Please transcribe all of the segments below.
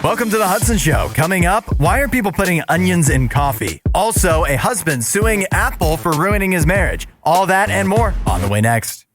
Welcome to the Hudson Show. Coming up, why are people putting onions in coffee? Also, a husband suing Apple for ruining his marriage. All that and more on the way next.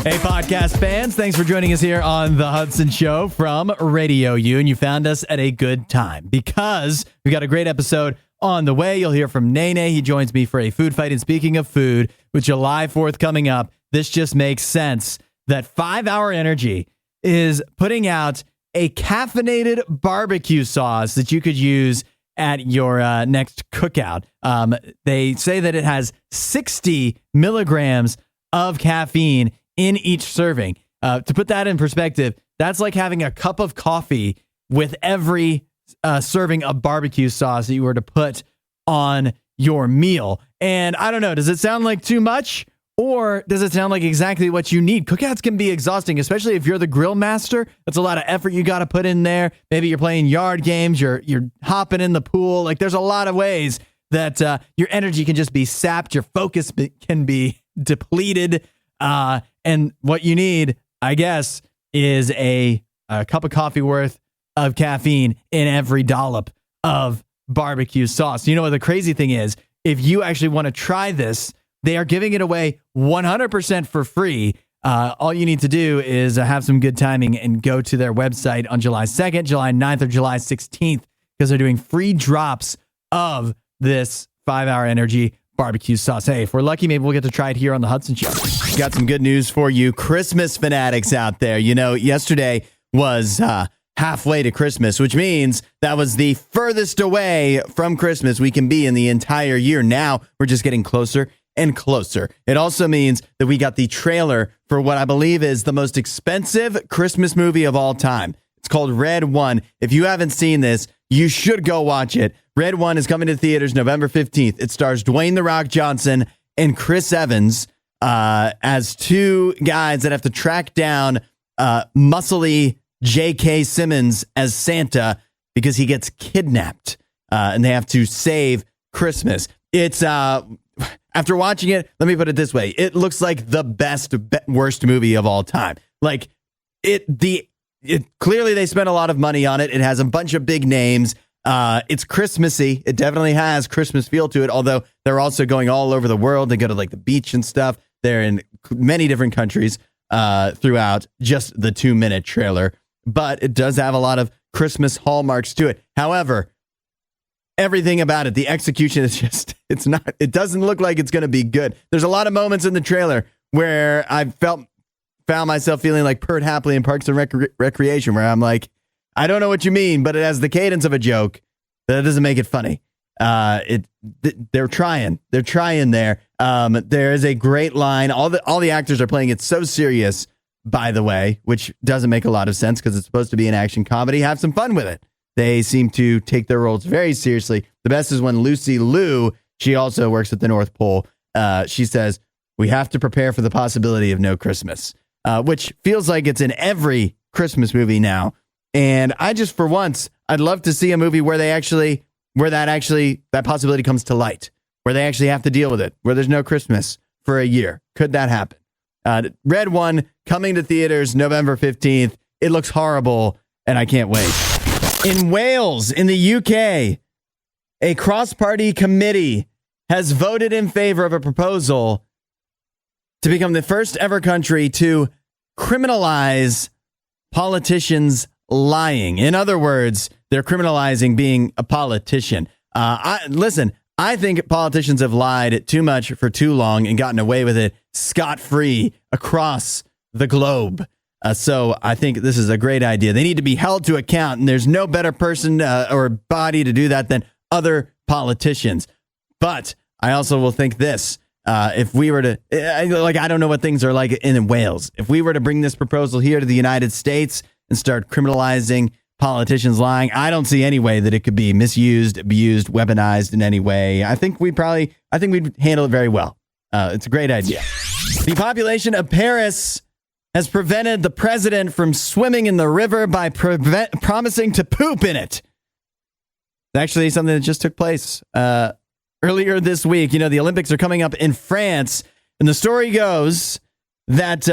Hey, podcast fans. Thanks for joining us here on the Hudson Show from RadioU. And you found us at a good time because we got a great episode on the way. You'll hear from NayNay. He joins me for a food fight. And speaking of food, with July 4th coming up, this just makes sense that 5 Hour Energy is putting out a caffeinated barbecue sauce that you could use at your next cookout. They say that it has 60 milligrams of caffeine in each serving. To put that in perspective, that's like having a cup of coffee with every serving of barbecue sauce that you were to put on your meal. And I don't know, does it sound like too much? Or does it sound like exactly what you need? Cookouts can be exhausting, especially if you're the grill master. That's a lot of effort you got to put in there. Maybe you're playing yard games, you're hopping in the pool. Like there's a lot of ways that your energy can just be sapped. Your focus can be depleted. And what you need, I guess, is a cup of coffee worth of caffeine in every dollop of barbecue sauce. You know what the crazy thing is? If you actually want to try this, they are giving it away 100% for free. All you need to do is have some good timing and go to their website on July 2nd, July 9th, or July 16th because they're doing free drops of this 5 Hour Energy barbecue sauce. Hey, if we're lucky, maybe we'll get to try it here on the Hudson Show. Got some good news for you Christmas fanatics out there. You know, yesterday was halfway to Christmas, which means that was the furthest away from Christmas we can be in the entire year. Now we're just getting closer and closer. It also means that we got the trailer for what I believe is the most expensive Christmas movie of all time. It's called Red One. If you haven't seen this, you should go watch it. Red One is coming to theaters November 15th. It stars Dwayne "The Rock" Johnson and Chris Evans as two guys that have to track down muscly J.K. Simmons as Santa because he gets kidnapped and they have to save Christmas. It's after watching it, let me put it this way. It looks like the worst movie of all time. Like clearly they spent a lot of money on it. It has a bunch of big names. It's Christmassy. It definitely has Christmas feel to it, although they're also going all over the world. They go to like the beach and stuff. They're in many different countries throughout just the 2-minute trailer, but it does have a lot of Christmas hallmarks to it. However, everything about it, the execution is just, it doesn't look like it's going to be good. There's a lot of moments in the trailer where I found myself feeling like Pert Hapley in Parks and Recreation, where I'm like, I don't know what you mean, but it has the cadence of a joke. That doesn't make it funny. They're trying there. There is a great line. All the actors are playing it so serious, by the way, which doesn't make a lot of sense because it's supposed to be an action comedy. Have some fun with it. They seem to take their roles very seriously. The best is when Lucy Liu, she also works at the North Pole. She says, we have to prepare for the possibility of no Christmas, which feels like it's in every Christmas movie now. And I just, for once, I'd love to see a movie where that possibility comes to light, where they actually have to deal with it, where there's no Christmas for a year. Could that happen? Red One coming to theaters November 15th. It looks horrible, and I can't wait. In Wales, in the UK, a cross-party committee has voted in favor of a proposal to become the first ever country to criminalize politicians lying. In other words, they're criminalizing being a politician. I think politicians have lied too much for too long and gotten away with it scot-free across the globe. So I think this is a great idea. They need to be held to account, and there's no better person or body to do that than other politicians. But I also will think this. If we were to, I don't know what things are like in Wales. If we were to bring this proposal here to the United States and start criminalizing politicians lying, I don't see any way that it could be misused, abused, weaponized in any way. I think we'd handle it very well. It's a great idea. The population of Paris has prevented the president from swimming in the river by promising to poop in it. It's actually something that just took place earlier this week. You know, the Olympics are coming up in France, and the story goes that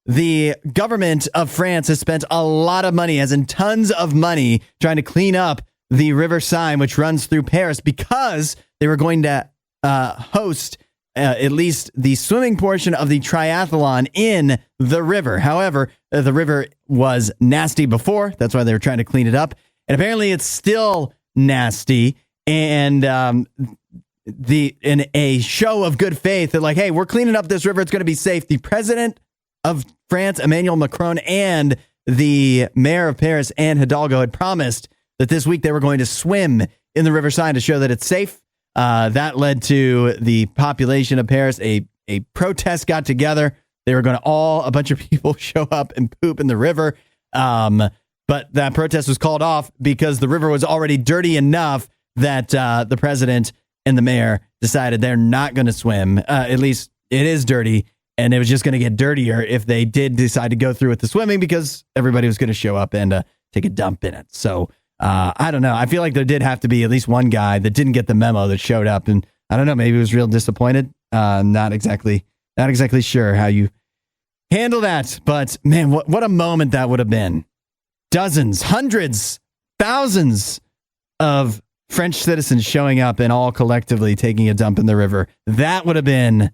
the government of France has spent a lot of money, as in tons of money, trying to clean up the River Seine, which runs through Paris, because they were going to host at least the swimming portion of the triathlon in the river. However, the river was nasty before. That's why they were trying to clean it up. And apparently it's still nasty. And in a show of good faith, they're like, hey, we're cleaning up this river. It's going to be safe. The president of France, Emmanuel Macron, and the mayor of Paris, Anne Hidalgo, had promised that this week they were going to swim in the River Seine to show that it's safe. That led to the population of Paris. A protest got together. They were going to a bunch of people show up and poop in the river. But that protest was called off because the river was already dirty enough that the president and the mayor decided they're not going to swim. At least it is dirty. And it was just going to get dirtier if they did decide to go through with the swimming, because everybody was going to show up and take a dump in it. So I don't know. I feel like there did have to be at least one guy that didn't get the memo that showed up. And I don't know, maybe he was real disappointed. Not exactly sure how you handle that. But man, what a moment that would have been. Dozens, hundreds, thousands of French citizens showing up and all collectively taking a dump in the river. That would have been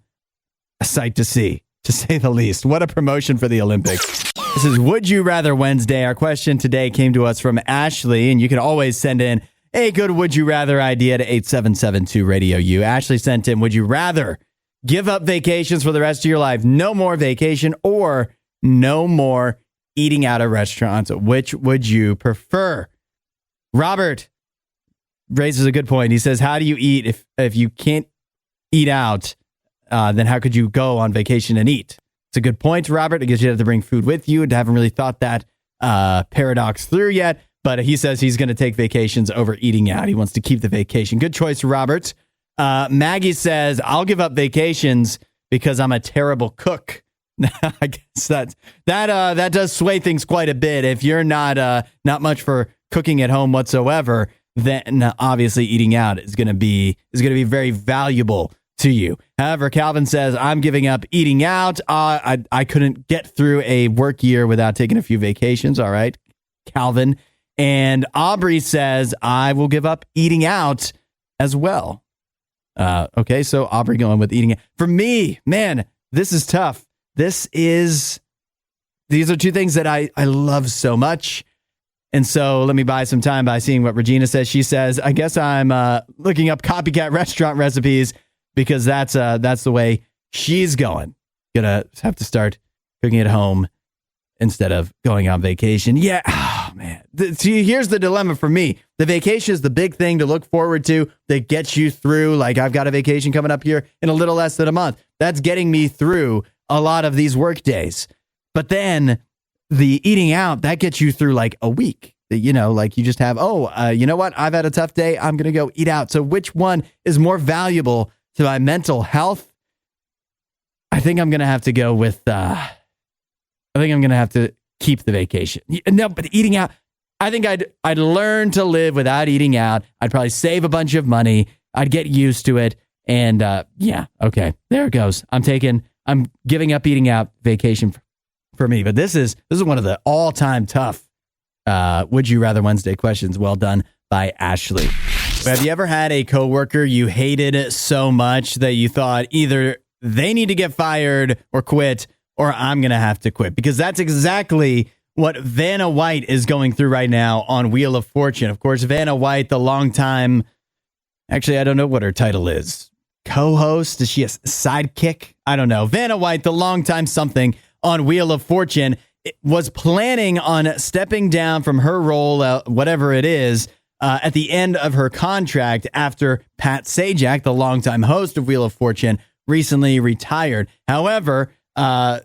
a sight to see, to say the least. What a promotion for the Olympics. This is Would You Rather Wednesday. Our question today came to us from Ashley, and you can always send in a good Would You Rather idea to 8772 RadioU. Ashley sent in, would you rather give up vacations for the rest of your life, no more vacation, or no more eating out at restaurants? Which would you prefer? Robert raises a good point. He says, how do you eat if you can't eat out? Then how could you go on vacation and eat? It's a good point, Robert. I guess you'd have to bring food with you. I haven't really thought that paradox through yet, but he says he's going to take vacations over eating out. He wants to keep the vacation. Good choice, Robert. Maggie says, I'll give up vacations because I'm a terrible cook. I guess that does sway things quite a bit. If you're not much for cooking at home whatsoever, then obviously eating out is going to be very valuable to you. However, Calvin says, I'm giving up eating out. I couldn't get through a work year without taking a few vacations. All right, Calvin. And Aubrey says, I will give up eating out as well. Okay, so Aubrey going with eating out. For me, man, this is tough. These are two things that I love so much. And so let me buy some time by seeing what Regina says. She says, I guess I'm looking up copycat restaurant recipes, because that's the way she's going. Gonna have to start cooking at home instead of going on vacation. Yeah, oh man. See, here's the dilemma for me. The vacation is the big thing to look forward to that gets you through. Like, I've got a vacation coming up here in a little less than a month. That's getting me through a lot of these work days. But then the eating out, that gets you through like a week. You know, like you just have, you know what? I've had a tough day. I'm going to go eat out. So which one is more valuable to my mental health? I think I'm going to have to go with, I think I'm going to have to keep the vacation. No, but eating out, I think I'd learn to live without eating out. I'd probably save a bunch of money. I'd get used to it. And yeah, okay, there it goes. I'm giving up eating out, vacation for me. But this is one of the all-time tough Would You Rather Wednesday questions. Well done by Ashley. Have you ever had a coworker you hated so much that you thought either they need to get fired or quit, or I'm going to have to quit? Because that's exactly what Vanna White is going through right now on Wheel of Fortune. Of course, Vanna White, the longtime, actually, I don't know what her title is. Co-host? Is she a sidekick? I don't know. Vanna White, the longtime something on Wheel of Fortune, was planning on stepping down from her role, whatever it is, at the end of her contract after Pat Sajak, the longtime host of Wheel of Fortune, recently retired. However, now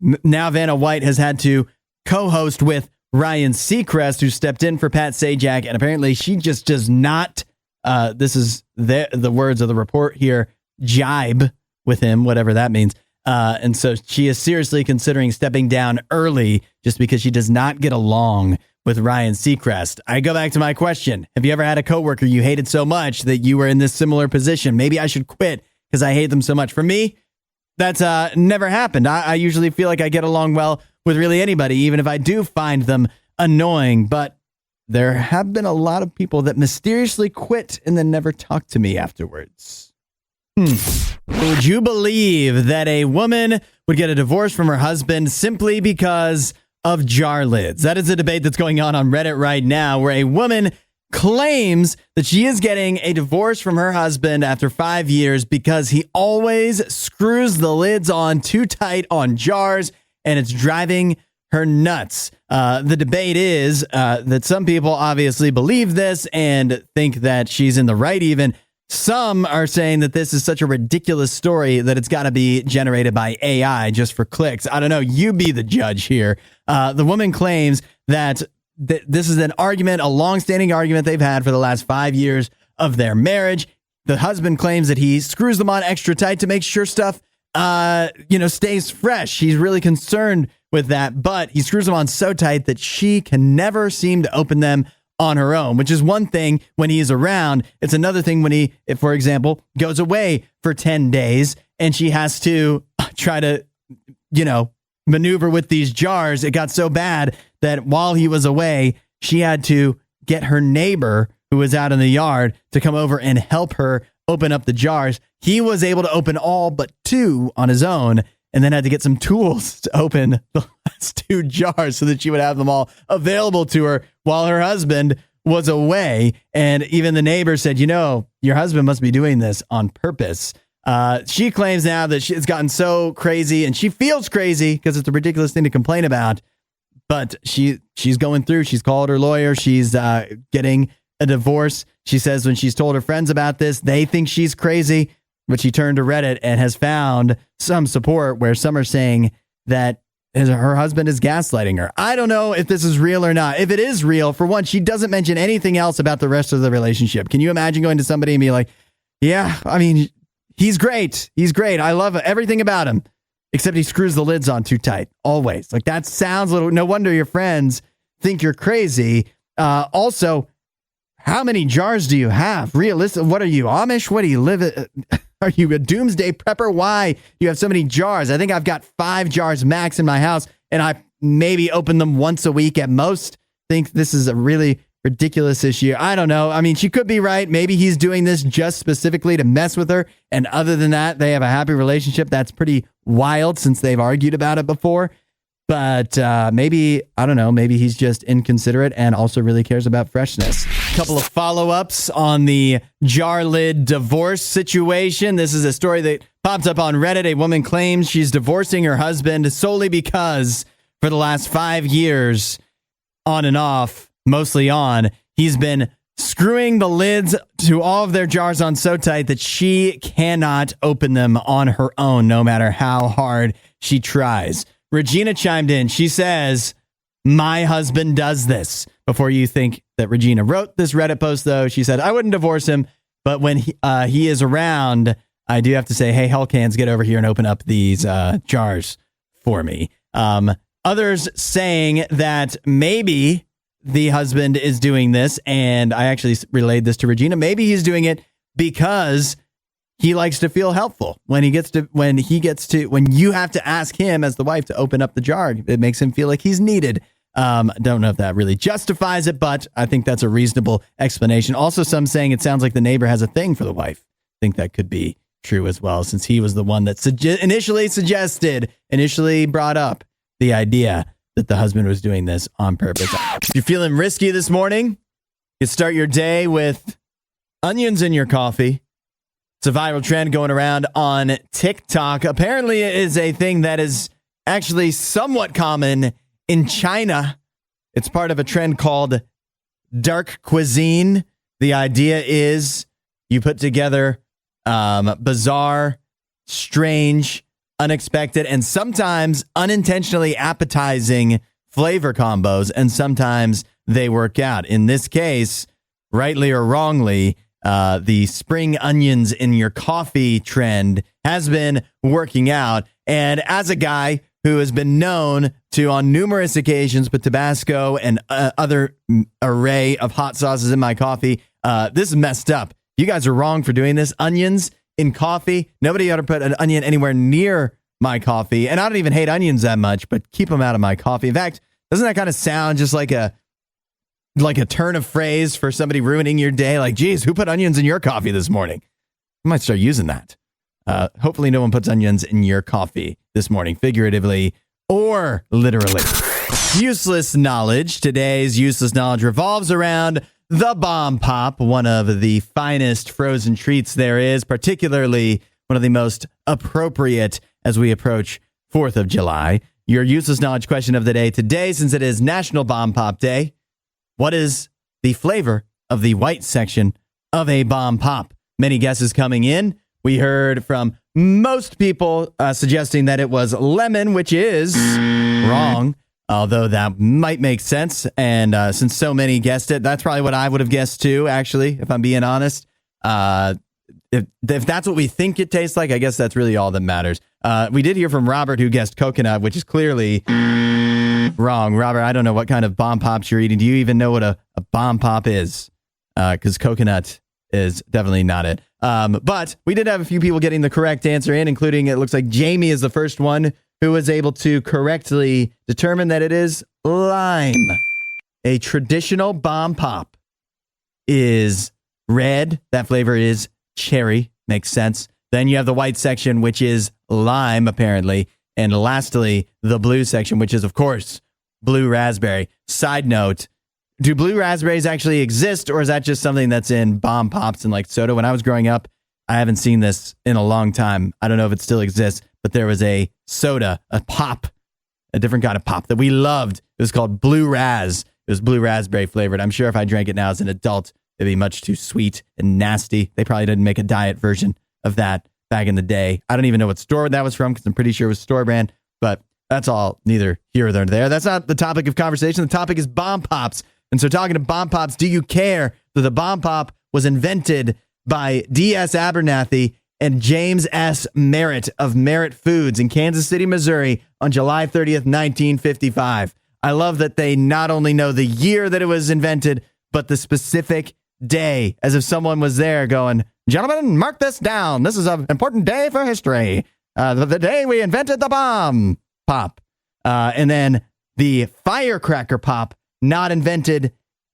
Vanna White has had to co-host with Ryan Seacrest, who stepped in for Pat Sajak, and apparently she just does not, this is the words of the report here, jibe with him, whatever that means. And so she is seriously considering stepping down early just because she does not get along with Ryan Seacrest. I go back to my question. Have you ever had a coworker you hated so much that you were in this similar position? Maybe I should quit because I hate them so much. For me, That's never happened. I usually feel like I get along well with really anybody, even if I do find them annoying. But there have been a lot of people that mysteriously quit and then never talk to me afterwards. Would you believe that a woman would get a divorce from her husband simply because of jar lids? That is a debate that's going on Reddit right now, where a woman claims that she is getting a divorce from her husband after 5 years because he always screws the lids on too tight on jars, and it's driving her nuts. The debate is that some people obviously believe this and think that she's in the right even. Some are saying that this is such a ridiculous story that it's got to be generated by AI just for clicks. I don't know. You be the judge here. The woman claims that this is an argument, a long-standing argument they've had for the last 5 years of their marriage. The husband claims that he screws them on extra tight to make sure stuff, stays fresh. He's really concerned with that, but he screws them on so tight that she can never seem to open them on her own, which is one thing when he's around. It's another thing when he, if, for example, goes away for 10 days and she has to try to, maneuver with these jars. It got so bad that while he was away, she had to get her neighbor who was out in the yard to come over and help her open up the jars. He was able to open all but 2 on his own, and then had to get some tools to open the last 2 jars so that she would have them all available to her while her husband was away. And even the neighbor said, your husband must be doing this on purpose. She claims now that it's gotten so crazy, and she feels crazy because it's a ridiculous thing to complain about. But she's going through. She's called her lawyer. She's getting a divorce. She says when she's told her friends about this, they think she's crazy. But she turned to Reddit and has found some support where some are saying that her husband is gaslighting her. I don't know if this is real or not. If it is real, for one, she doesn't mention anything else about the rest of the relationship. Can you imagine going to somebody and be like, yeah, I mean, he's great. He's great. I love everything about him, except he screws the lids on too tight. Always. Like, that sounds a little, no wonder your friends think you're crazy. Also, how many jars do you have? Realistic. What are you, Amish? What do you live? Are you a doomsday prepper? Why you have so many jars? I think I've got 5 jars max in my house, and I maybe open them once a week at most. Think this is a really ridiculous issue. I don't know. I mean, she could be right. Maybe he's doing this just specifically to mess with her. And other than that, they have a happy relationship. That's pretty wild since they've argued about it before. But maybe, I don't know, maybe he's just inconsiderate and also really cares about freshness. A couple of follow-ups on the jar lid divorce situation. This is a story that pops up on Reddit. A woman claims she's divorcing her husband solely because for the last 5 years, on and off, mostly on, he's been screwing the lids to all of their jars on so tight that she cannot open them on her own, no matter how hard she tries. Regina chimed in. She says, my husband does this. Before you think that Regina wrote this Reddit post, though, she said, I wouldn't divorce him, but when he is around, I do have to say, hey, Hellcans, get over here and open up these jars for me. Others saying that maybe the husband is doing this, and I actually relayed this to Regina. Maybe he's doing it because he likes to feel helpful when you have to ask him as the wife to open up the jar. It makes him feel like he's needed. Don't know if that really justifies it, but I think that's a reasonable explanation. Also, some saying it sounds like the neighbor has a thing for the wife. I think that could be true as well, since he was the one that initially brought up the idea that the husband was doing this on purpose. If you're feeling risky this morning, you start your day with onions in your coffee. It's a viral trend going around on TikTok. Apparently, it is a thing that is actually somewhat common in China. It's part of a trend called dark cuisine. The idea is you put together bizarre, strange, unexpected, and sometimes unintentionally appetizing flavor combos, and sometimes they work out. In this case, rightly or wrongly, the spring onions in your coffee trend has been working out. And as a guy who has been known to, on numerous occasions, put Tabasco and other array of hot sauces in my coffee, this is messed up. You guys are wrong for doing this. Onions in coffee. Nobody ought to put an onion anywhere near my coffee. And I don't even hate onions that much, but keep them out of my coffee. In fact, doesn't that kind of sound just like a turn of phrase for somebody ruining your day? Like, geez, who put onions in your coffee this morning? I might start using that. Hopefully no one puts onions in your coffee this morning, figuratively or literally. Useless knowledge. Today's useless knowledge revolves around the Bomb Pop, one of the finest frozen treats there is, particularly one of the most appropriate as we approach 4th of July. Your useless knowledge question of the day today, since it is National Bomb Pop Day, what is the flavor of the white section of a Bomb Pop? Many guesses coming in. We heard from most people suggesting that it was lemon, which is wrong, although that might make sense. And since so many guessed it, that's probably what I would have guessed too, actually, if I'm being honest. If that's what we think it tastes like, I guess that's really all that matters. We did hear from Robert, who guessed coconut, which is clearly wrong. Robert, I don't know what kind of Bomb Pops you're eating. Do you even know what a Bomb Pop is? Because coconut is definitely not it. But we did have a few people getting the correct answer in, including it looks like Jamie is the first one who was able to correctly determine that it is lime. A traditional Bomb Pop is red. That flavor is cherry. Makes sense. Then you have the white section, which is lime, apparently. And lastly, the blue section, which is, of course, blue raspberry. Side note, do blue raspberries actually exist, or is that just something that's in Bomb Pops and like soda? When I was growing up, I haven't seen this in a long time. I don't know if it still exists, but there was a soda, a pop, a different kind of pop that we loved. It was called Blue Raz. It was blue raspberry flavored. I'm sure if I drank it now as an adult, it'd be much too sweet and nasty. They probably didn't make a diet version of that back in the day. I don't even know what store that was from because I'm pretty sure it was store brand, but that's all neither here nor there. That's not the topic of conversation. The topic is Bomb Pops. And so talking to Bomb Pops, do you care that the Bomb Pop was invented by D.S. Abernathy and James S. Merritt of Merritt Foods in Kansas City, Missouri on July 30th, 1955? I love that they not only know the year that it was invented, but the specific day, as if someone was there going, gentlemen, mark this down. This is an important day for history. The day we invented the Bomb Pop. And then the Firecracker Pop, not invented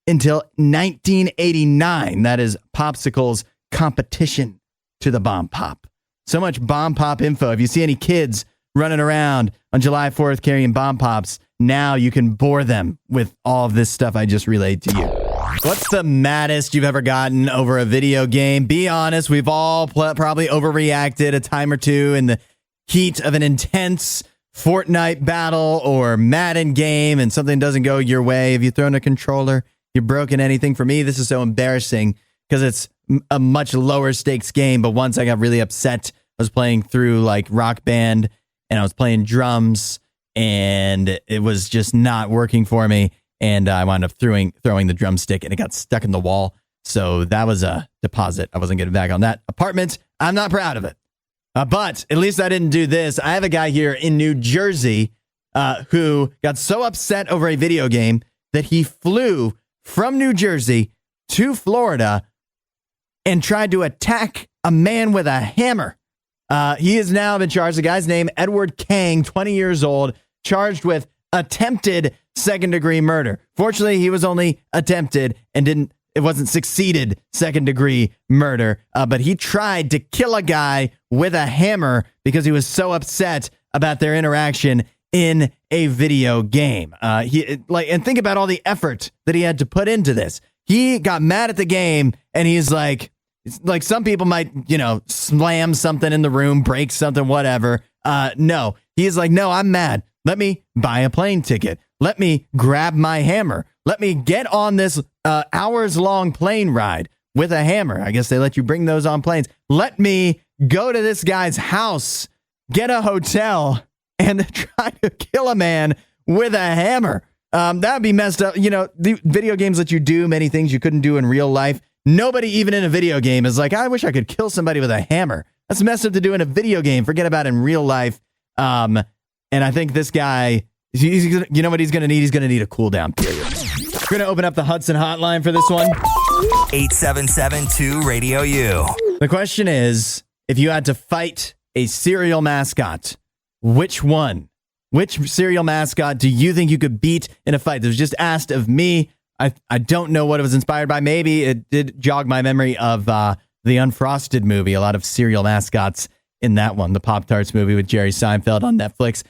until 1989. That is Popsicle's competition to the Bomb Pop. So much Bomb Pop info. If you see any kids running around on July 4th carrying Bomb Pops, now you can bore them with all of this stuff I just relayed to you. What's the maddest you've ever gotten over a video game? Be honest, we've all probably overreacted a time or two in the heat of an intense Fortnite battle or Madden game and something doesn't go your way. Have you thrown a controller? You've broken anything? For me, this is so embarrassing because it's a much lower stakes game. But once I got really upset, I was playing through like Rock Band and I was playing drums and it was just not working for me. And I wound up throwing the drumstick and it got stuck in the wall. So that was a deposit. I wasn't getting back on that apartment. I'm not proud of it. But at least I didn't do this. I have a guy here in New Jersey who got so upset over a video game that he flew from New Jersey to Florida and tried to attack a man with a hammer. He is now been charged. The guy's name, Edward Kang, 20 years old, charged with attempted second-degree murder. Fortunately, he was only attempted and it wasn't succeeded second-degree murder, but he tried to kill a guy with a hammer because he was so upset about their interaction in a video game. And think about all the effort that he had to put into this. He got mad at the game, and he's like some people might, slam something in the room, break something, whatever. No, he is like, no, I'm mad. Let me buy a plane ticket. Let me grab my hammer. Let me get on this hours-long plane ride with a hammer. I guess they let you bring those on planes. Let me go to this guy's house, get a hotel, and try to kill a man with a hammer. That'd be messed up. The video games let you do many things you couldn't do in real life. Nobody, even in a video game, is like, I wish I could kill somebody with a hammer. That's messed up to do in a video game. Forget about in real life. And I think this guy, you know what he's going to need? He's going to need a cool down period. We're going to open up the Hudson hotline for this one. 877-2-RADIO-U. The question is if you had to fight a cereal mascot, which one? Which cereal mascot do you think you could beat in a fight? This was just asked of me. I don't know what it was inspired by. Maybe it did jog my memory of the Unfrosted movie. A lot of cereal mascots in that one, the Pop-Tarts movie with Jerry Seinfeld on Netflix.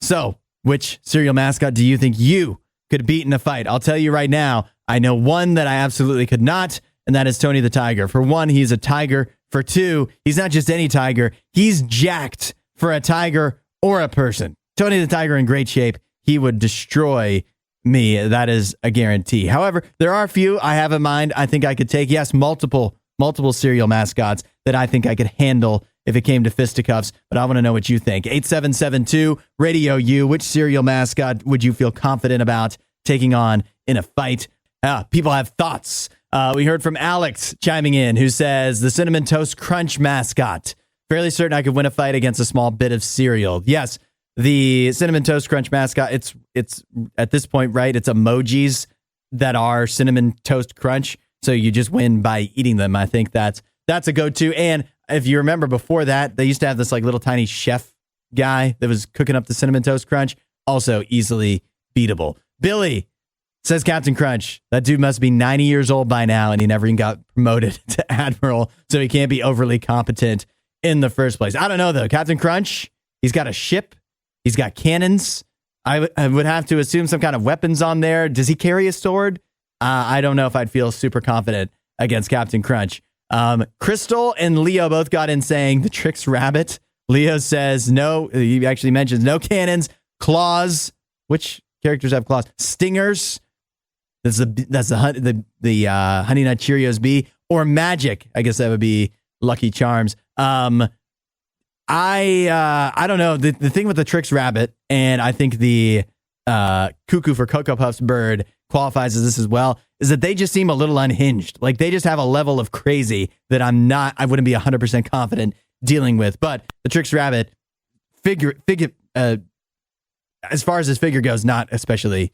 So which cereal mascot do you think you could beat in a fight? I'll tell you right now, I know one that I absolutely could not, and that is Tony the Tiger. For one, he's a tiger. For two, he's not just any tiger. He's jacked for a tiger or a person. Tony the Tiger in great shape. He would destroy me. That is a guarantee. However, there are a few I have in mind I think I could take. Yes, multiple cereal mascots that I think I could handle if it came to fisticuffs, but I want to know what you think. 8772 Radio U. Which cereal mascot would you feel confident about taking on in a fight? People have thoughts. We heard from Alex chiming in, who says the Cinnamon Toast Crunch mascot. Fairly certain I could win a fight against a small bit of cereal. Yes, the Cinnamon Toast Crunch mascot, it's at this point, right? It's emojis that are Cinnamon Toast Crunch. So you just win by eating them. I think that's a go-to. And if you remember before that, they used to have this like little tiny chef guy that was cooking up the Cinnamon Toast Crunch. Also easily beatable. Billy says Captain Crunch. That dude must be 90 years old by now, and he never even got promoted to Admiral, so he can't be overly competent in the first place. I don't know, though. Captain Crunch, he's got a ship. He's got cannons. I would have to assume some kind of weapons on there. Does he carry a sword? I don't know if I'd feel super confident against Captain Crunch. Crystal and Leo both got in saying the Trix Rabbit. Leo says no. He actually mentions no cannons, claws. Which characters have claws? Stingers. That's the Honey Nut Cheerios bee, or magic. I guess that would be Lucky Charms. I don't know. The thing with the Trix Rabbit, and I think the Cuckoo for Cocoa Puffs bird qualifies as this as well, is that they just seem a little unhinged. Like they just have a level of crazy that I wouldn't be 100% confident dealing with. But the Trix Rabbit figure, as far as his figure goes, not especially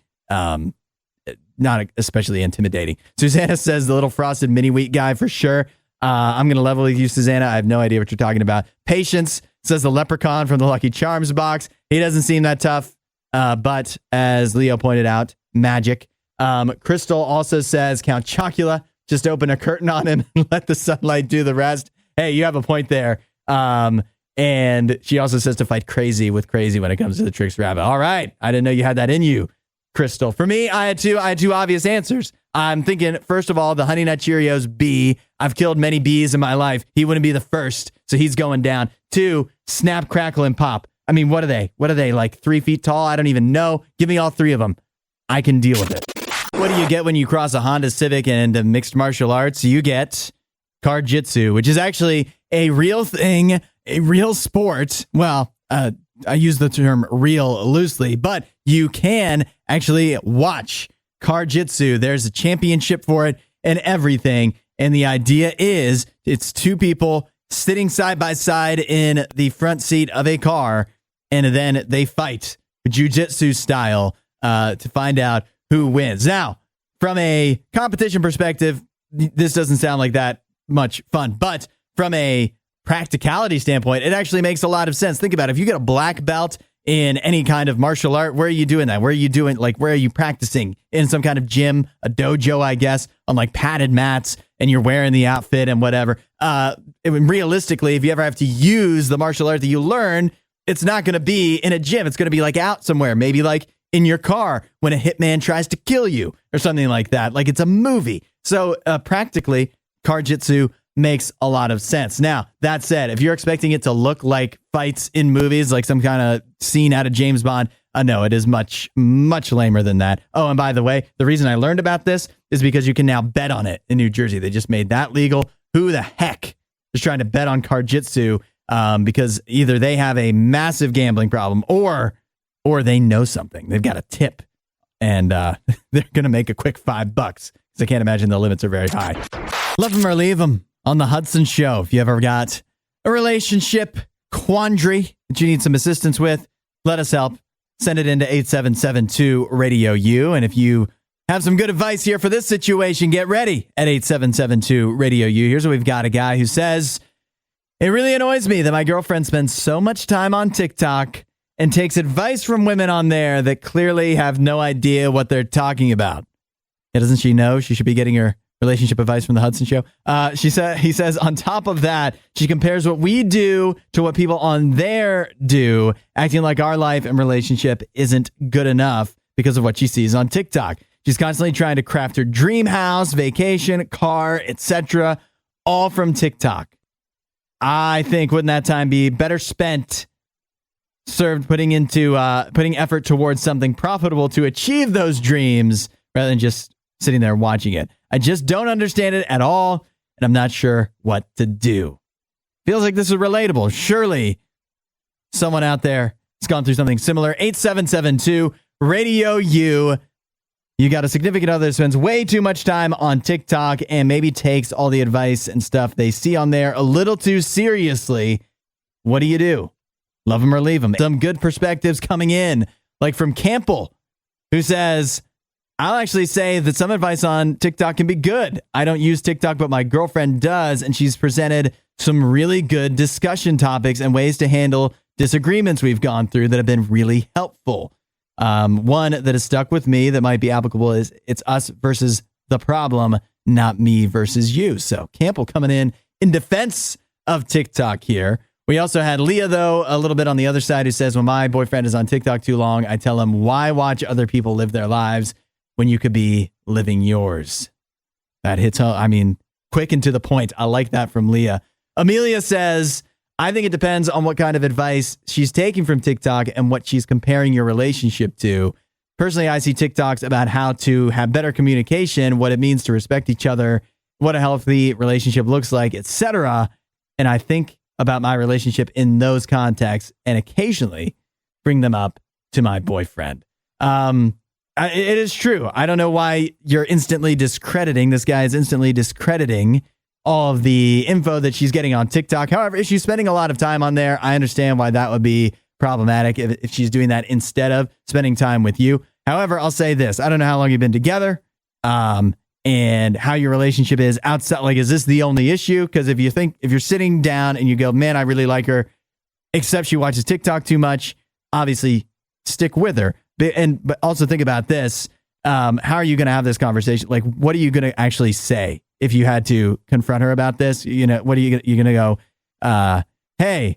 intimidating. Susanna says the little frosted mini wheat guy for sure. I'm going to level with you, Susanna. I have no idea what you're talking about. Patience says the leprechaun from the Lucky Charms box. He doesn't seem that tough. But as Leo pointed out, magic. Crystal also says Count Chocula. Just open a curtain on him and let the sunlight do the rest. Hey, you have a point there. And she also says to fight crazy with crazy when it comes to the Trix Rabbit. All right. I didn't know you had that in you, Crystal. For me, I had two obvious answers. I'm thinking, first of all, the Honey Nut Cheerios bee. I've killed many bees in my life. He wouldn't be the first, so he's going down. 2, Snap, Crackle, and Pop. I mean, what are they? What are they, like 3 feet tall? I don't even know. Give me all 3 of them. I can deal with it. What do you get when you cross a Honda Civic and mixed martial arts? You get Card-Jitsu, which is actually a real thing, a real sport. Well, I use the term real loosely, but you can actually watch Card-Jitsu. There's a championship for it and everything. And the idea is it's 2 people sitting side by side in the front seat of a car, and then they fight jiu-jitsu style to find out who wins. Now, from a competition perspective, this doesn't sound like that much fun, but from a practicality standpoint, it actually makes a lot of sense. Think about it. If you get a black belt in any kind of martial art, where are you doing that? Where are you practicing? In some kind of gym, a dojo, I guess, on like padded mats, and you're wearing the outfit and whatever. Realistically, if you ever have to use the martial art that you learn, it's not going to be in a gym. It's going to be like out somewhere, maybe like in your car when a hitman tries to kill you or something like that. Like it's a movie. So practically, Card-Jitsu makes a lot of sense. Now, that said, if you're expecting it to look like fights in movies, like some kind of scene out of James Bond, no, it is much, much lamer than that. Oh, and by the way, the reason I learned about this is because you can now bet on it in New Jersey. They just made that legal. Who the heck is trying to bet on Card-Jitsu? Because either they have a massive gambling problem or they know something. They've got a tip, and they're going to make a quick $5 because I can't imagine the limits are very high. Love them or leave them on the Hudson Show. If you ever got a relationship quandary that you need some assistance with, let us help. Send it into 8772 Radio U. And if you have some good advice here for this situation, get ready at 8772 Radio U. Here's what we've got. A guy who says It really annoys me that my girlfriend spends so much time on TikTok and takes advice from women on there that clearly have no idea what they're talking about. Yeah, doesn't she know she should be getting her relationship advice from the Hudson Show? He says on top of that, she compares what we do to what people on there do, acting like our life and relationship isn't good enough because of what she sees on TikTok. She's constantly trying to craft her dream house, vacation, car, etc., all from TikTok. I think wouldn't that time be better spent putting effort towards something profitable to achieve those dreams rather than just sitting there watching it? I just don't understand it at all, and I'm not sure what to do. Feels like this is relatable. Surely someone out there has gone through something similar. 8772 RadioU. You got a significant other that spends way too much time on TikTok and maybe takes all the advice and stuff they see on there a little too seriously. What do you do? Love them or leave them? Some good perspectives coming in, like from Campbell, who says, I'll actually say that some advice on TikTok can be good. I don't use TikTok, but my girlfriend does, and she's presented some really good discussion topics and ways to handle disagreements we've gone through that have been really helpful. One that has stuck with me that might be applicable is it's us versus the problem, not me versus you. So Campbell coming in defense of TikTok here. We also had Leah, though, a little bit on the other side, who says, when my boyfriend is on TikTok too long, I tell him, why watch other people live their lives when you could be living yours? That hits home. I mean, quick and to the point. I like that from Leah. Amelia says, I think it depends on what kind of advice she's taking from TikTok and what she's comparing your relationship to. Personally, I see TikToks about how to have better communication, what it means to respect each other, what a healthy relationship looks like, etc. And I think about my relationship in those contexts and occasionally bring them up to my boyfriend. It is true. I don't know why you're instantly discrediting. This guy is instantly discrediting all of the info that she's getting on TikTok. However, if she's spending a lot of time on there, I understand why that would be problematic if she's doing that instead of spending time with you. However, I'll say this. I don't know how long you've been together and how your relationship is outside. Like, is this the only issue? Because if you're sitting down and you go, man, I really like her, except she watches TikTok too much, obviously stick with her. But also think about this. How are you going to have this conversation? Like, what are you going to actually say if you had to confront her about this? You know, what are you going to go, hey,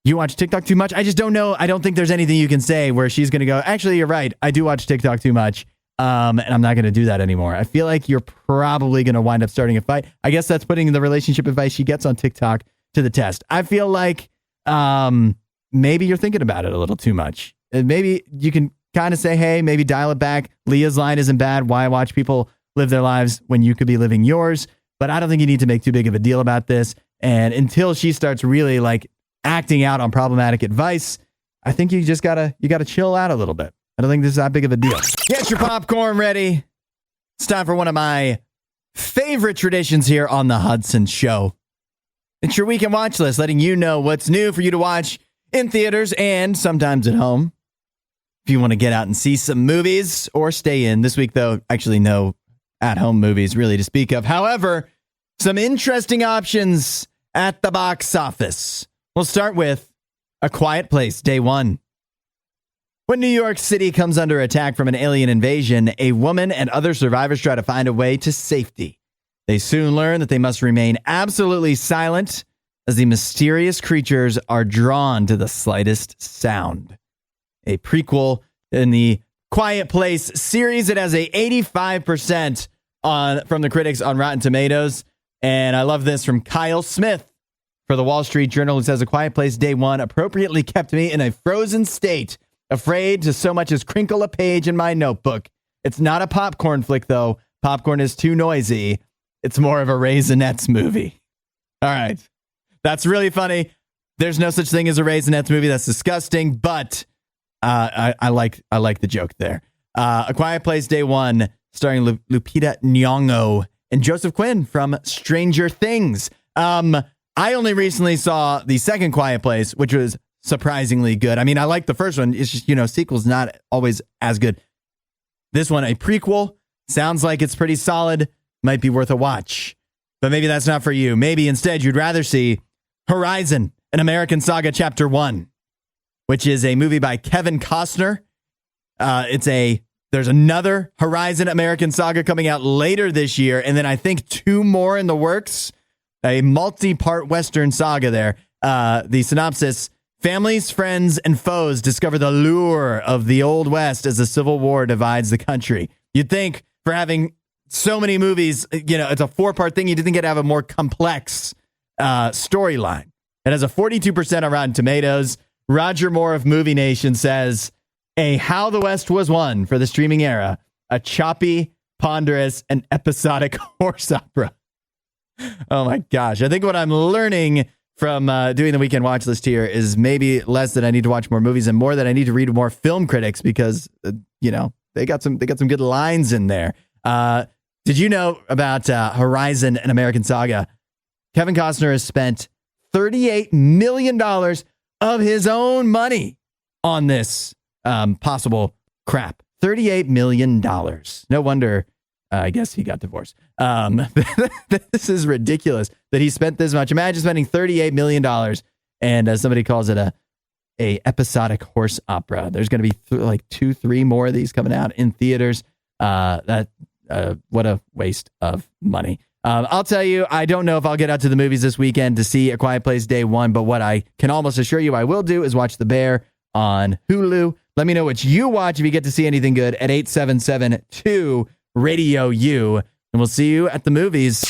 you watch TikTok too much? I just don't know. I don't think there's anything you can say where she's going to go, actually, you're right. I do watch TikTok too much. And I'm not going to do that anymore. I feel like you're probably going to wind up starting a fight. I guess that's putting the relationship advice she gets on TikTok to the test. I feel like maybe you're thinking about it a little too much. And maybe you can kind of say, hey, maybe dial it back. Leah's line isn't bad. Why watch people live their lives when you could be living yours? But I don't think you need to make too big of a deal about this. And until she starts really like acting out on problematic advice, I think you just gotta chill out a little bit. I don't think this is that big of a deal. Get your popcorn ready. It's time for one of my favorite traditions here on the Hudson Show. It's your weekend watch list, letting you know what's new for you to watch in theaters and sometimes at home. If you want to get out and see some movies or stay in. This week, though, actually no at-home movies really to speak of. However, some interesting options at the box office. We'll start with A Quiet Place, Day 1. When New York City comes under attack from an alien invasion, a woman and other survivors try to find a way to safety. They soon learn that they must remain absolutely silent as the mysterious creatures are drawn to the slightest sound. A prequel in the Quiet Place series. It has a 85% from the critics on Rotten Tomatoes. And I love this from Kyle Smith for the Wall Street Journal, who says, A Quiet Place Day 1 appropriately kept me in a frozen state, afraid to so much as crinkle a page in my notebook. It's not a popcorn flick, though. Popcorn is too noisy. It's more of a Raisinets movie. All right. That's really funny. There's no such thing as a Raisinets movie. That's disgusting, but I like the joke there. A Quiet Place Day 1, starring Lupita Nyong'o and Joseph Quinn from Stranger Things. I only recently saw the second Quiet Place, which was surprisingly good. I mean, I like the first one. It's just, sequel's not always as good. This one, a prequel, sounds like it's pretty solid. Might be worth a watch. But maybe that's not for you. Maybe instead you'd rather see Horizon, an American Saga Chapter 1, which is a movie by Kevin Costner. There's another Horizon American Saga coming out later this year, and then I think 2 more in the works. A multi-part Western saga there. The synopsis: families, friends, and foes discover the lure of the Old West as the Civil War divides the country. You'd think for having so many movies, it's a 4-part thing, you'd think it'd have a more complex storyline. It has a 42% on Rotten Tomatoes. Roger Moore of Movie Nation says, a How the West Was Won for the streaming era, a choppy, ponderous, and episodic horse opera. Oh my gosh. I think what I'm learning from doing the weekend watch list here is maybe less that I need to watch more movies and more that I need to read more film critics because, they got some good lines in there. Did you know about Horizon, an American Saga? Kevin Costner has spent $38 million of his own money on this possible crap. $38 million. No wonder, I guess he got divorced. This is ridiculous that he spent this much. Imagine spending $38 million and somebody calls it a episodic horse opera. There's going to be 2-3 more of these coming out in theaters. What a waste of money. I'll tell you, I don't know if I'll get out to the movies this weekend to see A Quiet Place Day 1, but what I can almost assure you I will do is watch The Bear on Hulu. Let me know what you watch if you get to see anything good at 877-2-RadioU, and we'll see you at the movies.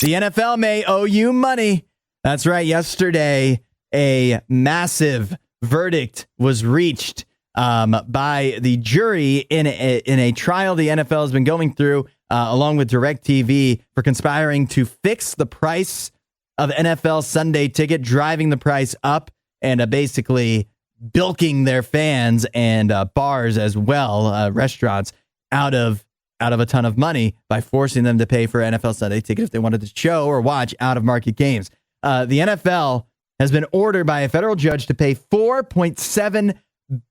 The NFL may owe you money. That's right. Yesterday, a massive verdict was reached by the jury in a trial the NFL has been going through along with DirecTV for conspiring to fix the price of NFL Sunday Ticket, driving the price up and basically bilking their fans and bars as well, restaurants, out of a ton of money by forcing them to pay for NFL Sunday Ticket if they wanted to show or watch out-of-market games. The NFL has been ordered by a federal judge to pay $4.7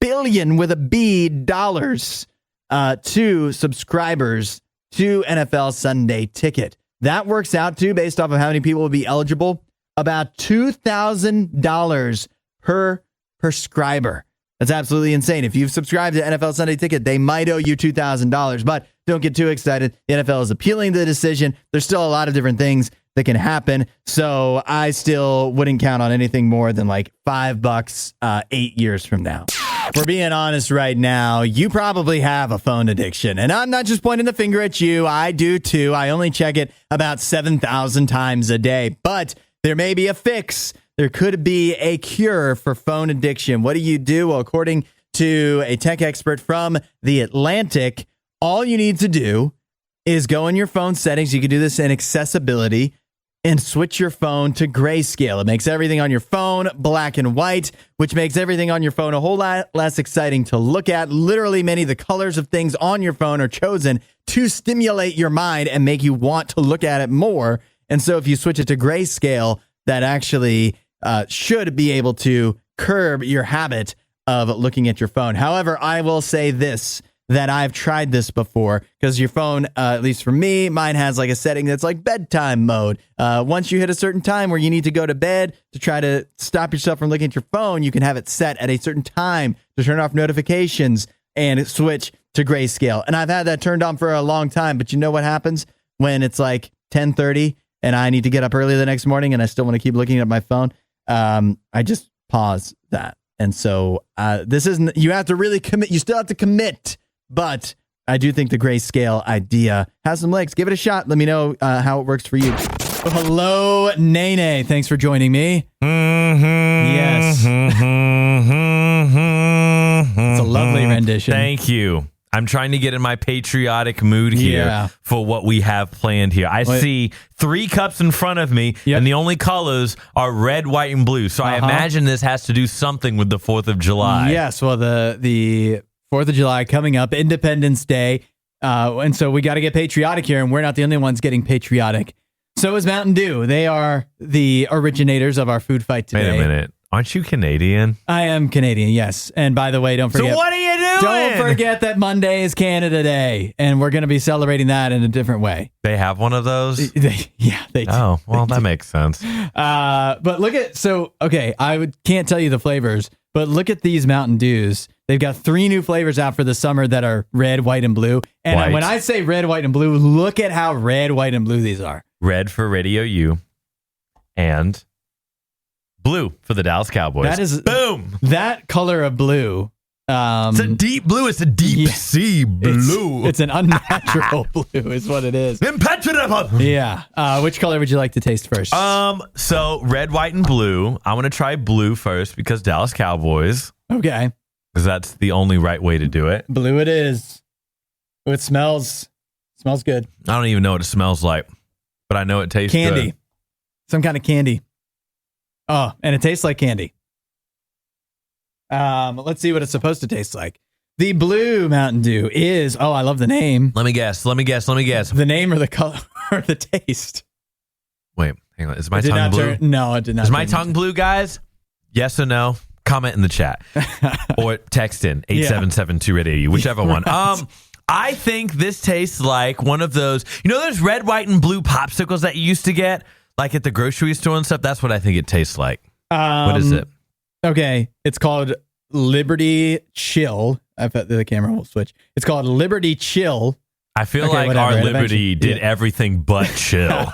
billion with a B dollars to subscribers to NFL Sunday Ticket. That works out to, based off of how many people will be eligible, about $2,000 per prescriber. That's absolutely insane. If you've subscribed to NFL Sunday Ticket, they might owe you $2,000, but don't get too excited. The NFL is appealing the decision. There's still a lot of different things that can happen. So I still wouldn't count on anything more than like $5 8 years from now. We're being honest right now. You probably have a phone addiction, and I'm not just pointing the finger at you. I do too. I only check it about 7,000 times a day, but there may be a fix. There could be a cure for phone addiction. What do you do? Well, according to a tech expert from The Atlantic, all you need to do is go in your phone settings. You can do this in accessibility and switch your phone to grayscale. It makes everything on your phone black and white, which makes everything on your phone a whole lot less exciting to look at. Literally, many of the colors of things on your phone are chosen to stimulate your mind and make you want to look at it more. And so if you switch it to grayscale, that actually should be able to curb your habit of looking at your phone. However, I will say this, that I've tried this before, because your phone, at least for me, mine has like a setting that's like bedtime mode. Once you hit a certain time where you need to go to bed, to try to stop yourself from looking at your phone, you can have it set at a certain time to turn off notifications and switch to grayscale. And I've had that turned on for a long time, but you know what happens when it's like 10:30 and I need to get up early the next morning and I still want to keep looking at my phone? I just pause that. And so this isn't, you have to really commit. You still have to commit. But I do think the grayscale idea has some legs. Give it a shot. Let me know how it works for you. Oh, hello, NayNay. Thanks for joining me. Yes. It's a lovely rendition. Thank you. I'm trying to get in my patriotic mood here for what we have planned here. I see 3 cups in front of me, and the only colors are red, white, and blue. So I imagine this has to do something with the 4th of July. Yes, well, the 4th of July coming up, Independence Day. And so we got to get patriotic here, and we're not the only ones getting patriotic. So is Mountain Dew. They are the originators of our food fight today. Wait a minute. Aren't you Canadian? I am Canadian, yes. And by the way, don't forget. So what do you do? Don't forget that Monday is Canada Day, and we're going to be celebrating that in a different way. They have one of those? They do. Oh, well, that makes sense. But look at, can't tell you the flavors, but look at these Mountain Dews. They've got 3 new flavors out for the summer that are red, white, and blue. And when I say red, white, and blue, look at how red, white, and blue these are. Red for RadioU and blue for the Dallas Cowboys. That is boom. That color of blue. It's a deep blue. It's a deep sea blue. It's an unnatural blue is what it is. Impenetrable. Yeah. Which color would you like to taste first? So red, white, and blue. I want to try blue first because Dallas Cowboys. Okay. Because that's the only right way to do it. Blue it is. Oh, it smells good. I don't even know what it smells like, but I know it tastes candy. good. Some kind of candy. Oh, and it tastes like candy. Let's see what it's supposed to taste like. The blue Mountain Dew is, I love the name. Let me guess. The name or the color or the taste? Wait, hang on. Is my tongue blue? No, it did not. Is my tongue blue, guys? Yes or no? Comment in the chat or text in 877-2RadioU, whichever one. I think this tastes like one of those, those red, white, and blue popsicles that you used to get like at the grocery store and stuff. That's what I think it tastes like. What is it? Okay, it's called Liberty Chill. I bet the camera will switch. It's called Liberty Chill. I feel like our Liberty did everything but chill.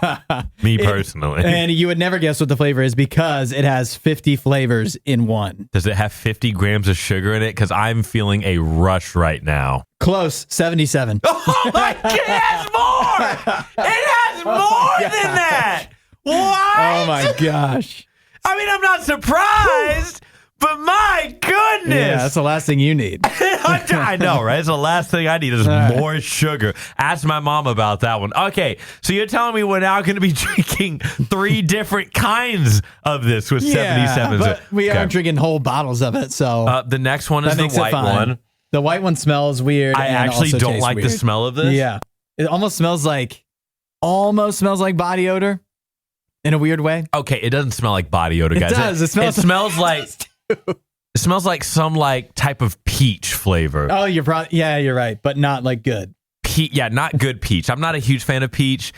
Me personally. And you would never guess what the flavor is because it has 50 flavors in one. Does it have 50 grams of sugar in it? Because I'm feeling a rush right now. Close, 77. Oh my God, it has more! It has more than that! What? Oh my gosh. I mean, I'm not surprised, but my goodness. Yeah, that's the last thing you need. I know, right? It's the last thing I need is more sugar. Ask my mom about that one. Okay, so you're telling me we're now going to be drinking 3 different kinds of this with 77. But we are drinking whole bottles of it, so. The next one is the white one. The white one smells weird. I actually don't like the smell of this. Yeah. It almost smells like body odor. In a weird way. Okay, it doesn't smell like body odor, guys. It does. It smells like it smells like some type of peach flavor. Oh, you're right, but not like good. Not good peach. I'm not a huge fan of peach.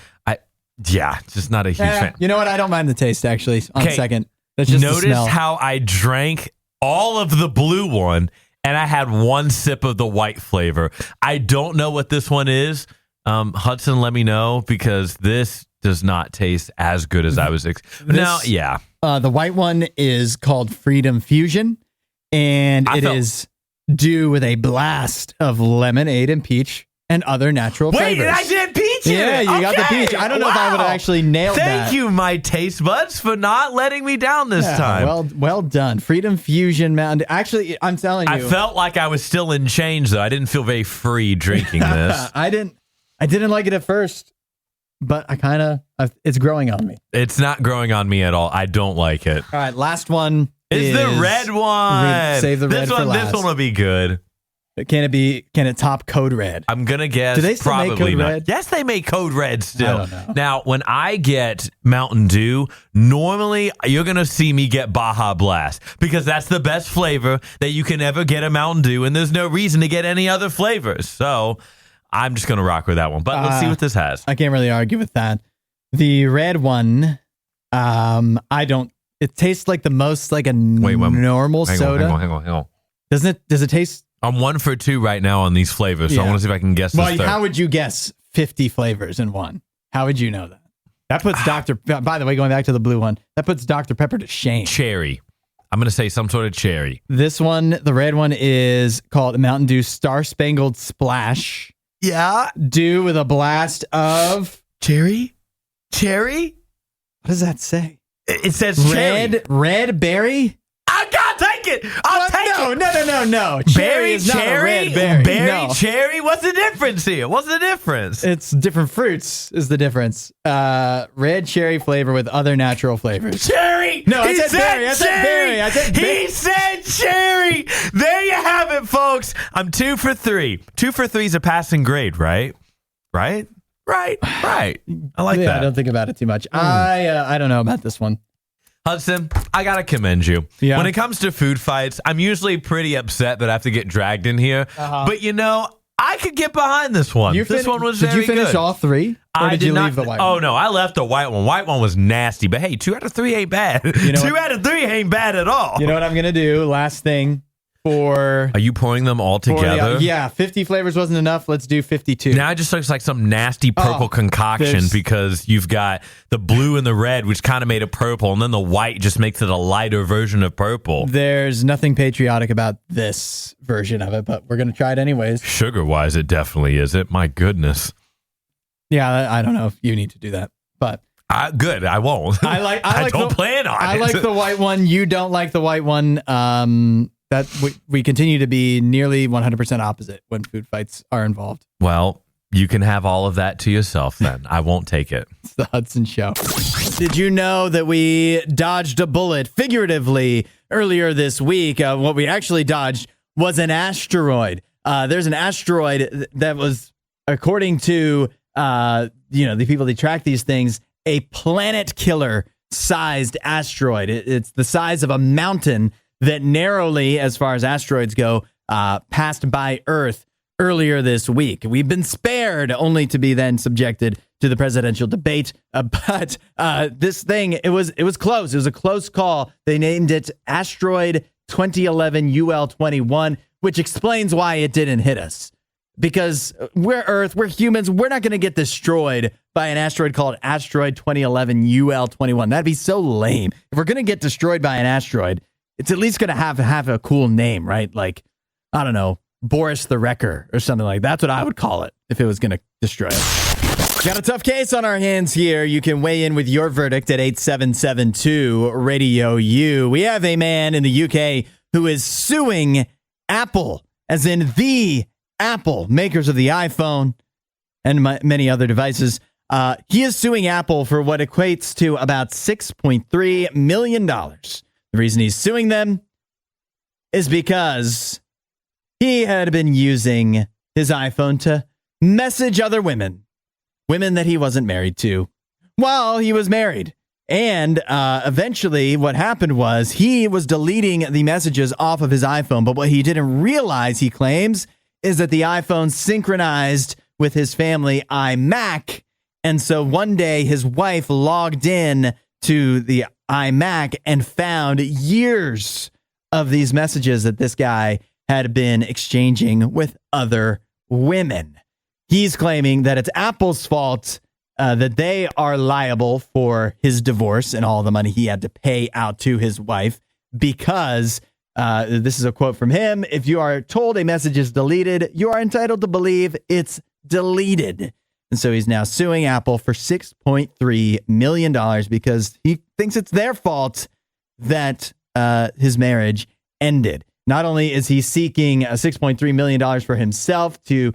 Just not a huge fan. You know what? I don't mind the taste actually. On second, that's just notice the smell. how I drank all of the blue one and I had 1 sip of the white flavor. I don't know what this one is. Hudson, let me know because this does not taste as good as I was expecting. The white one is called Freedom Fusion, and it is due with a blast of lemonade and peach and other natural flavors. Wait, I did peach in it? Yeah, you got the peach. I don't know if I would have actually nailed that. Thank you, my taste buds, for not letting me down this time. Well done. Freedom Fusion Mountain. Actually, I'm telling you. I felt like I was still in change, though. I didn't feel very free drinking this. I didn't like it at first. But it's growing on me. It's not growing on me at all. I don't like it. All right, last one is the red one. Save the red for last. This one will be good. Can it top Code Red? I'm going to guess. Do they still probably make Code not. Red? Yes, they make Code Red still. I don't know. Now, when I get Mountain Dew, normally you're going to see me get Baja Blast because that's the best flavor that you can ever get a Mountain Dew, and there's no reason to get any other flavors. So I'm just going to rock with that one. But let's see what this has. I can't really argue with that. The red one, it tastes like the most like a normal soda. Hang on. Does it taste? I'm 1 for 2 right now on these flavors, so I want to see if I can guess this third. How would you guess 50 flavors in one? How would you know that? That puts by the way, going back to the blue one, that puts Dr. Pepper to shame. Cherry. I'm going to say some sort of cherry. This one, the red one, is called Mountain Dew Star Spangled Splash. Yeah. Dew with a blast of cherry? Cherry? What does that say? It says red berry? I gotta take it. I'll take it. No. Berry, is not cherry, a red berry. No. Cherry. What's the difference here? What's the difference? It's different fruits is the difference. Red cherry flavor with other natural flavors. Cherry. No, I said berry. I said berry. He said cherry. There you have it, folks. I'm 2 for 3. 2 for 3 is a passing grade, right? Right. I like that. I don't think about it too much. I don't know about this one. Hudson, I gotta commend you. Yeah. When it comes to food fights, I'm usually pretty upset that I have to get dragged in here. But I could get behind this one. This one was very good. Did you finish all three? Or did you leave the white one? Oh, no, I left the white one. White one was nasty. But hey, 2 out of 3 ain't bad. 2 out of 3 ain't bad at all. You know what I'm going to do? Last thing. Are you pouring them all together? Yeah, 50 flavors wasn't enough. Let's do 52. Now it just looks like some nasty purple concoction because you've got the blue and the red, which kind of made it purple, and then the white just makes it a lighter version of purple. There's nothing patriotic about this version of it, but we're going to try it anyways. Sugar-wise, it definitely is. My goodness. Yeah, I don't know if you need to do that, but... Good, I won't. I don't plan on it. I like the white one. You don't like the white one. That we continue to be nearly 100% opposite when food fights are involved. Well, you can have all of that to yourself then. I won't take it. It's the Hudson Show. Did you know that we dodged a bullet figuratively earlier this week? What we actually dodged was an asteroid. There's an asteroid that was, according to the people that track these things, a planet killer sized asteroid. It's the size of a mountain that narrowly, as far as asteroids go, passed by Earth earlier this week. We've been spared only to be then subjected to the presidential debate. But this thing, it was close. It was a close call. They named it Asteroid 2011 UL21, which explains why it didn't hit us. Because we're Earth, we're humans, we're not going to get destroyed by an asteroid called Asteroid 2011 UL21. That'd be so lame. If we're going to get destroyed by an asteroid, it's at least going to have a cool name, right? Like, I don't know, Boris the Wrecker or something like that. That's what I would call it if it was going to destroy us. Got a tough case on our hands here. You can weigh in with your verdict at 8772 RadioU. We have a man in the UK who is suing Apple, as in the Apple, makers of the iPhone and many other devices. He is suing Apple for what equates to about $6.3 million. The reason he's suing them is because he had been using his iPhone to message other women that he wasn't married to, while he was married. And eventually what happened was he was deleting the messages off of his iPhone. But what he didn't realize, he claims, is that the iPhone synchronized with his family iMac. And so one day his wife logged in to the iMac and found years of these messages that this guy had been exchanging with other women. He's claiming that it's Apple's fault, that they are liable for his divorce and all the money he had to pay out to his wife because, this is a quote from him, if you are told a message is deleted, you are entitled to believe it's deleted. And so he's now suing Apple for $6.3 million because he thinks it's their fault that his marriage ended. Not only is he seeking $6.3 million for himself to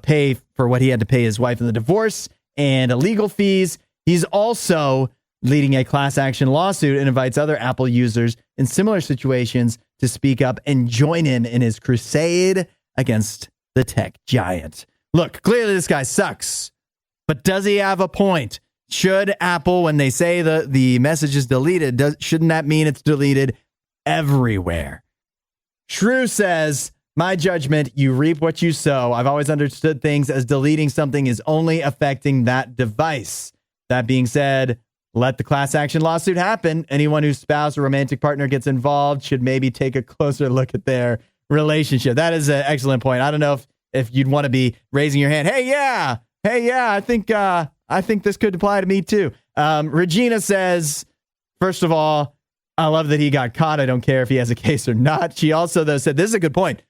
pay for what he had to pay his wife in the divorce and legal fees, he's also leading a class action lawsuit and invites other Apple users in similar situations to speak up and join him in his crusade against the tech giant. Look, clearly this guy sucks, but does he have a point? Should Apple, when they say the message is deleted, shouldn't that mean it's deleted everywhere? Shrew says, my judgment, you reap what you sow. I've always understood things as deleting something is only affecting that device. That being said, let the class action lawsuit happen. Anyone whose spouse or romantic partner gets involved should maybe take a closer look at their relationship. That is an excellent point. I don't know if you'd want to be raising your hand. Hey, yeah, I think this could apply to me too. Regina says, first of all, I love that he got caught. I don't care if he has a case or not. She also, though, said, this is a good point.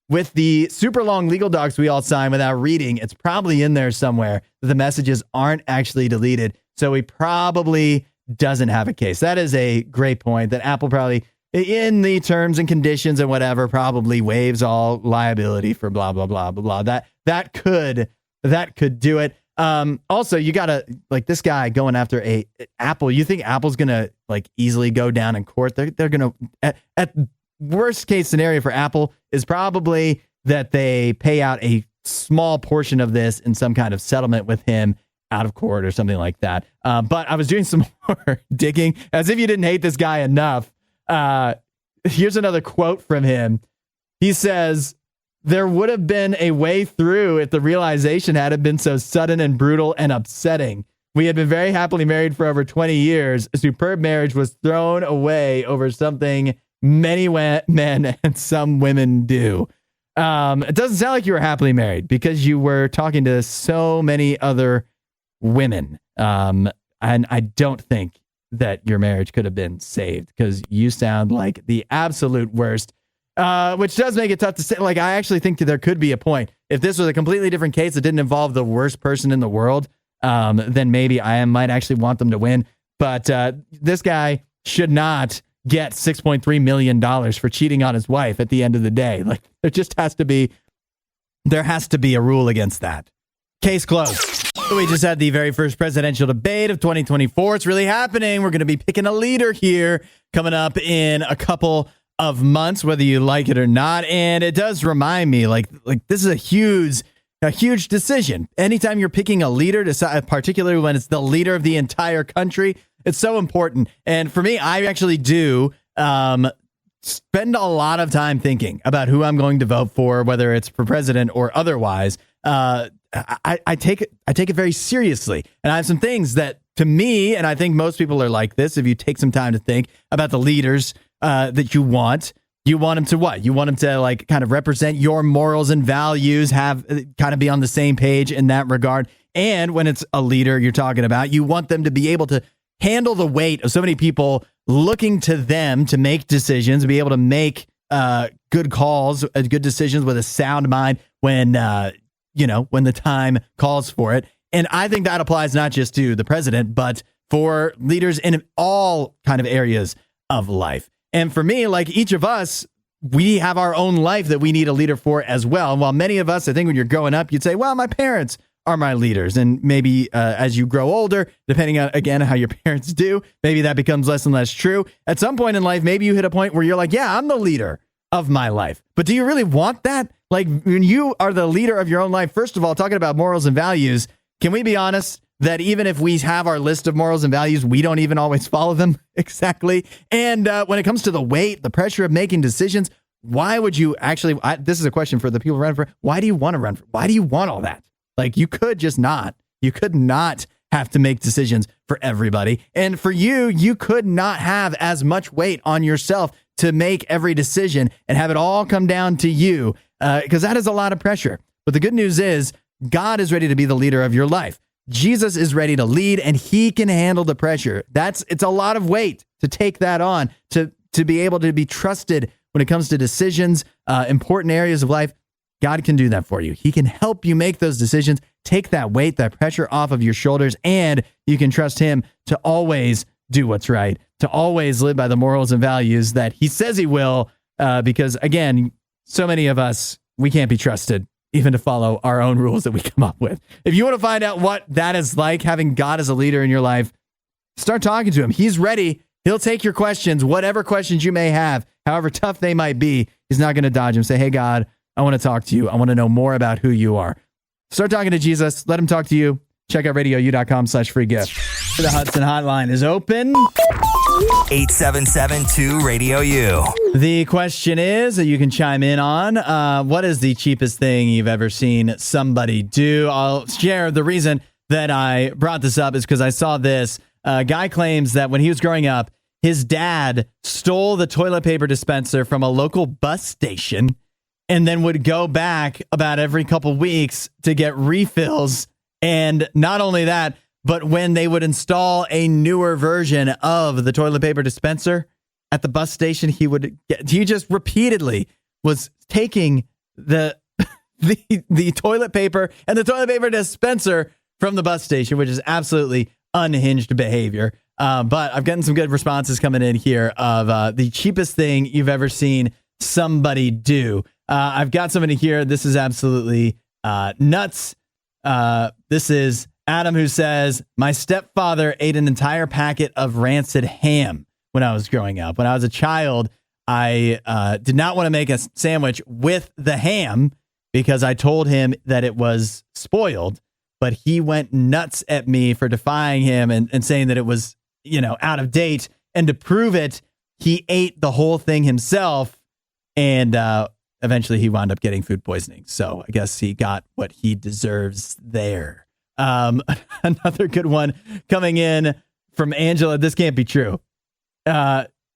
With the super long legal docs we all sign without reading, it's probably in there somewhere that the messages aren't actually deleted. So he probably doesn't have a case. That is a great point, that Apple probably, in the terms and conditions and whatever, probably waives all liability for blah, blah, blah, blah, blah. That could do it. Also, you gotta, like, this guy going after Apple. You think Apple's gonna easily go down in court? They're gonna, at worst case scenario for Apple is probably that they pay out a small portion of this in some kind of settlement with him, out of court or something like that. But I was doing some more digging, as if you didn't hate this guy enough. Here's another quote from him. He says, "There would have been a way through if the realization hadn't been so sudden and brutal and upsetting. We had been very happily married for over 20 years. A superb marriage was thrown away over something many men and some women do." It doesn't sound like you were happily married because you were talking to so many other women. And I don't think that your marriage could have been saved because you sound like the absolute worst, which does make it tough to say. Like, I actually think that there could be a point. If this was a completely different case that didn't involve the worst person in the world, then maybe I might actually want them to win. But this guy should not get $6.3 million for cheating on his wife at the end of the day. Like, there has to be a rule against that. Case closed. We just had the very first presidential debate of 2024. It's really happening. We're going to be picking a leader here coming up in a couple of months, whether you like it or not. And it does remind me, like this is a huge decision. Anytime you're picking a leader, particularly when it's the leader of the entire country, it's so important. And for me, I actually do spend a lot of time thinking about who I'm going to vote for, whether it's for president or otherwise. I take it very seriously. And I have some things that, to me, and I think most people are like this, if you take some time to think about the leaders that you want them to what? You want them to like kind of represent your morals and values, have kind of be on the same page in that regard. And when it's a leader you're talking about, you want them to be able to handle the weight of so many people looking to them to make decisions, be able to make good calls, good decisions with a sound mind when the time calls for it. And I think that applies not just to the president, but for leaders in all kind of areas of life. And for me, like each of us, we have our own life that we need a leader for as well. And while many of us, I think when you're growing up, you'd say, well, my parents are my leaders. And maybe as you grow older, depending on, again, how your parents do, maybe that becomes less and less true. At some point in life, maybe you hit a point where you're like, yeah, I'm the leader of my life. But do you really want that? Like, when you are the leader of your own life, first of all, talking about morals and values, can we be honest that even if we have our list of morals and values, we don't even always follow them exactly? And when it comes to the weight, the pressure of making decisions, why would you actually, this is a question for the people running for, why do you want to run for, why do you want all that? Like, you could just not. You could not have to make decisions for everybody. And for you, you could not have as much weight on yourself to make every decision and have it all come down to you, because that is a lot of pressure. But the good news is God is ready to be the leader of your life. Jesus is ready to lead, and he can handle the pressure. It's a lot of weight to take that on, to be able to be trusted when it comes to decisions, important areas of life. God can do that for you. He can help you make those decisions, take that weight, that pressure off of your shoulders, and you can trust him to always do what's right, to always live by the morals and values that he says he will, because, again, so many of us, we can't be trusted even to follow our own rules that we come up with. If you want to find out what that is like, having God as a leader in your life, start talking to him. He's ready. He'll take your questions, whatever questions you may have, however tough they might be. He's not going to dodge them. Say, hey, God, I want to talk to you. I want to know more about who you are. Start talking to Jesus. Let him talk to you. Check out RadioU.com/free gift. The Hudson hotline is open. 877-2-RADIO-U. The question is that you can chime in on, what is the cheapest thing you've ever seen somebody do? I'll share the reason that I brought this up is because I saw this. A guy claims that when he was growing up, his dad stole the toilet paper dispenser from a local bus station and then would go back about every couple weeks to get refills. And not only that, but when they would install a newer version of the toilet paper dispenser at the bus station, he just repeatedly was taking the toilet paper and the toilet paper dispenser from the bus station, which is absolutely unhinged behavior. But I've gotten some good responses coming in here of the cheapest thing you've ever seen somebody do. I've got somebody here. This is absolutely nuts. This is Adam, who says, my stepfather ate an entire packet of rancid ham when I was growing up. When I was a child, I did not want to make a sandwich with the ham because I told him that it was spoiled. but he went nuts at me for defying him and saying that it was, out of date. And to prove it, he ate the whole thing himself. And eventually he wound up getting food poisoning. So I guess he got what he deserves there. Another good one coming in from Angela. This can't be true.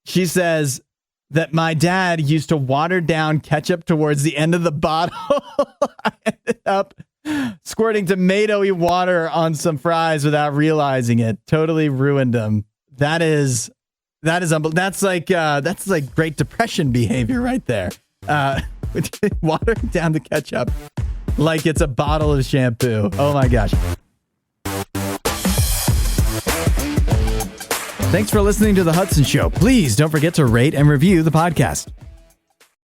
She says that my dad used to water down ketchup towards the end of the bottle. I ended up squirting tomatoey water on some fries without realizing it. Totally ruined them. That's like Great Depression behavior right there. Watering down the ketchup like it's a bottle of shampoo. Oh my gosh. Thanks for listening to The Hudson Show. Please don't forget to rate and review the podcast.